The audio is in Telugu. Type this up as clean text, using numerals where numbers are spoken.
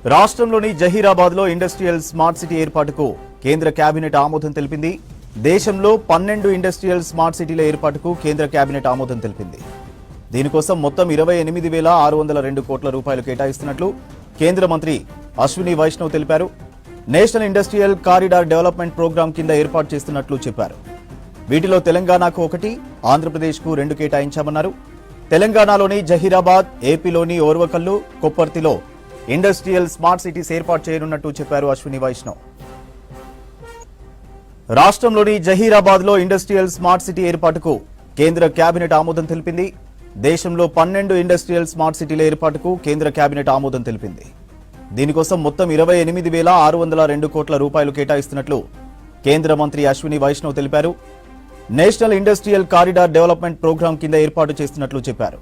రాష్ట్రంలోని జహీరాబాద్లో ఇండస్ట్రియల్ స్మార్ట్ సిటీ ఏర్పాటుకు కేంద్ర కేబినెట్ ఆమోదం తెలిపింది. దేశంలో 12 ఇండస్ట్రియల్ స్మార్ట్ సిటీల ఏర్పాటుకు కేంద్ర కేబినెట్ ఆమోదం తెలిపింది. దీనికోసం మొత్తం 28,602 కోట్ల రూపాయలు కేటాయిస్తున్నట్లు కేంద్ర మంత్రి అశ్విని వైష్ణవ్ తెలిపారు. National industrial corridor development programme కింద ఏర్పాటు చేస్తున్నట్లు చెప్పారు. వీటిలో తెలంగాణకు 1, ఆంధ్రప్రదేశ్కు 2 కేటాయించామన్నారు. తెలంగాణలోని జహీరాబాద్, ఏపీలోని ఓర్వకల్లు, కొప్పర్తిలో ఇండస్ట్రియల్ స్మార్ట్ సిటీస్ ఏర్పాటు చేయనున్నట్టు చెప్పారు అశ్విని వైష్ణవ్. రాష్ట్రంలోని జహీరాబాద్ లో ఇండస్ట్రియల్ స్మార్ట్ సిటీ ఏర్పాటుకు కేంద్ర కేబినెట్ ఆమోదం తెలిపింది. దేశంలో 12 ఇండస్ట్రియల్ స్మార్ట్ సిటీల ఏర్పాటుకు కేంద్ర కేబినెట్ ఆమోదం తెలిపింది. దీనికోసం మొత్తం 28,602 కోట్ల రూపాయలు కేటాయిస్తున్నట్లు కేంద్ర మంత్రి అశ్విని వైష్ణవ్ తెలిపారు. National industrial corridor development programme కింద ఏర్పాటు చేస్తున్నట్లు చెప్పారు.